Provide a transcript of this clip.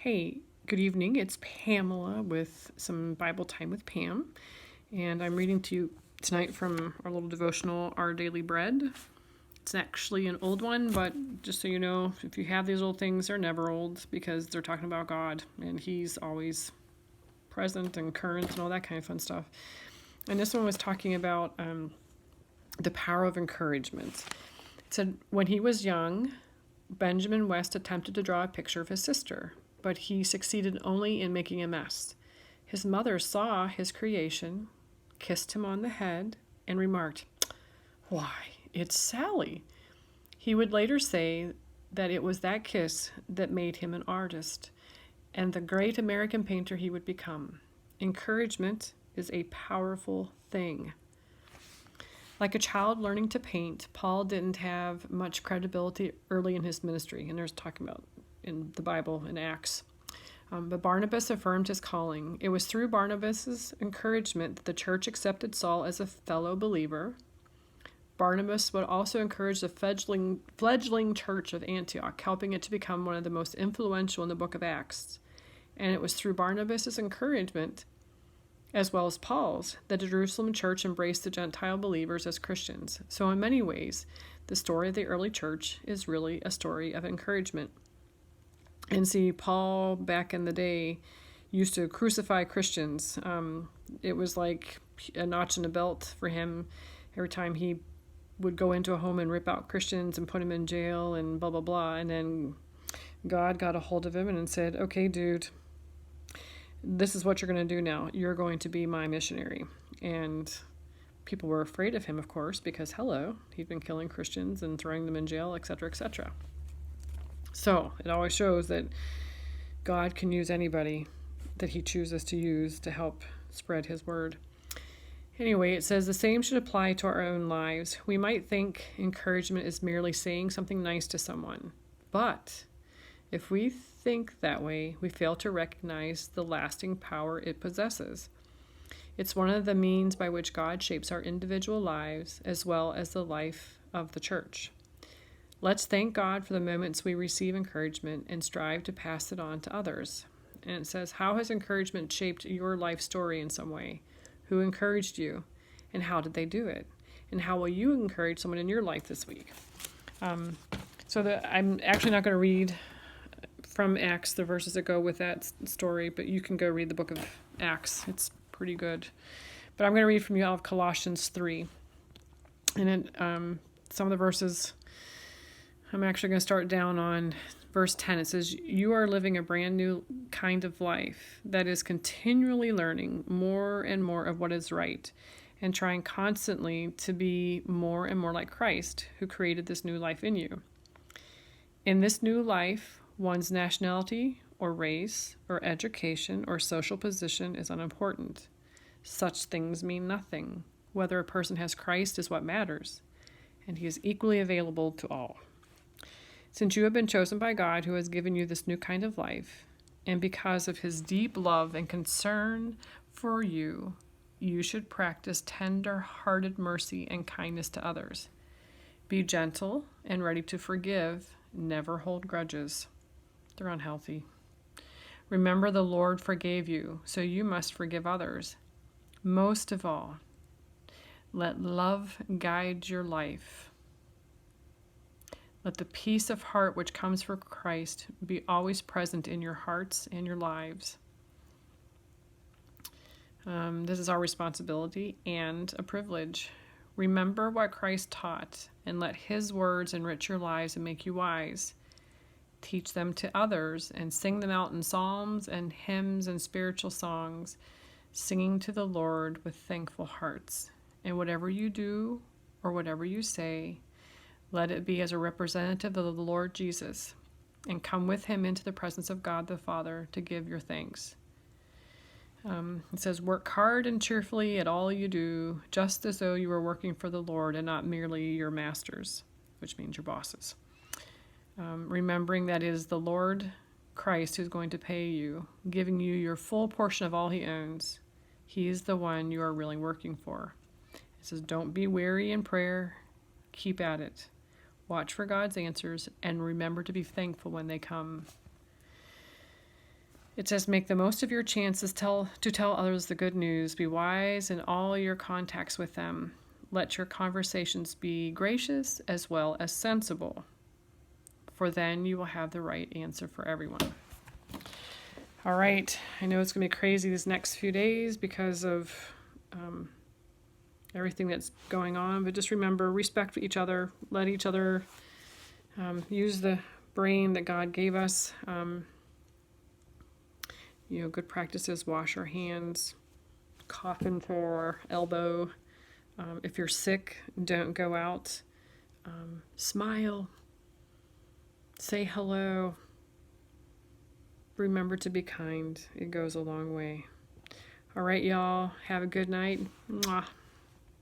Hey, good evening. It's Pamela with some Bible Time with Pam, and I'm reading to you tonight from our little devotional, Our Daily Bread. It's actually an old one, but just so you know, if you have these old things, they're never old because they're talking about God, and He's always present and current and all that kind of fun stuff. And this one was talking about the power of encouragement. It said, when he was young, Benjamin West attempted to draw a picture of his sister, but he succeeded only in making a mess. His mother saw his creation, kissed him on the head, and remarked, "Why, it's Sally." He would later say that it was that kiss that made him an artist and the great American painter he would become. Encouragement is a powerful thing. Like a child learning to paint, Paul didn't have much credibility early in his ministry, and there's talking about in the Bible in Acts. But Barnabas affirmed his calling. It was through Barnabas's encouragement that the church accepted Saul as a fellow believer. Barnabas would also encourage the fledgling church of Antioch, helping it to become one of the most influential in the book of Acts. And it was through Barnabas's encouragement, as well as Paul's, that the Jerusalem church embraced the Gentile believers as Christians. So in many ways, the story of the early church is really a story of encouragement. And see, Paul, back in the day, used to crucify Christians. It was like a notch in the belt for him every time he would go into a home and rip out Christians and put them in jail and blah, blah, blah. And then God got a hold of him and said, "Okay, dude, this is what you're going to do now. You're going to be my missionary." And people were afraid of him, of course, because, hello, he'd been killing Christians and throwing them in jail, etc., etc. So it always shows that God can use anybody that he chooses to use to help spread his word. Anyway, it says the same should apply to our own lives. We might think encouragement is merely saying something nice to someone, but if we think that way, we fail to recognize the lasting power it possesses. It's one of the means by which God shapes our individual lives as well as the life of the church. Let's thank God for the moments we receive encouragement and strive to pass it on to others. And it says, how has encouragement shaped your life story in some way? Who encouraged you? And how did they do it? And how will you encourage someone in your life this week? I'm actually not going to read from Acts the verses that go with that story, but you can go read the book of Acts. It's pretty good. But I'm going to read from you out of Colossians 3. And some of the verses, I'm actually going to start down on verse 10. It says, "You are living a brand new kind of life that is continually learning more and more of what is right and trying constantly to be more and more like Christ, who created this new life in you. In this new life, one's nationality or race or education or social position is unimportant. Such things mean nothing. Whether a person has Christ is what matters, and he is equally available to all. Since you have been chosen by God, who has given you this new kind of life, and because of his deep love and concern for you, you should practice tender-hearted mercy and kindness to others. Be gentle and ready to forgive. Never hold grudges. They're unhealthy. Remember, the Lord forgave you, so you must forgive others. Most of all, let love guide your life. Let the peace of heart which comes from Christ be always present in your hearts and your lives." This is our responsibility and a privilege. Remember what Christ taught, and let his words enrich your lives and make you wise. Teach them to others and sing them out in psalms and hymns and spiritual songs, singing to the Lord with thankful hearts. And whatever you do or whatever you say, let it be as a representative of the Lord Jesus, and come with him into the presence of God the Father to give your thanks. It says, work hard and cheerfully at all you do, just as though you were working for the Lord and not merely your masters, which means your bosses. Remembering that it is the Lord Christ who's going to pay you, giving you your full portion of all he owns. He is the one you are really working for. It says, don't be weary in prayer. Keep at it. Watch for God's answers and remember to be thankful when they come. It says, make the most of your chances to tell others the good news. Be wise in all your contacts with them. Let your conversations be gracious as well as sensible, for then you will have the right answer for everyone. All right, I know it's going to be crazy these next few days because of everything that's going on, but just remember, respect each other, let each other use the brain that God gave us. Good practices, wash our hands, cough into our elbow. If you're sick, don't go out. Smile. Say hello. Remember to be kind. It goes a long way. All right, y'all. Have a good night. Mwah.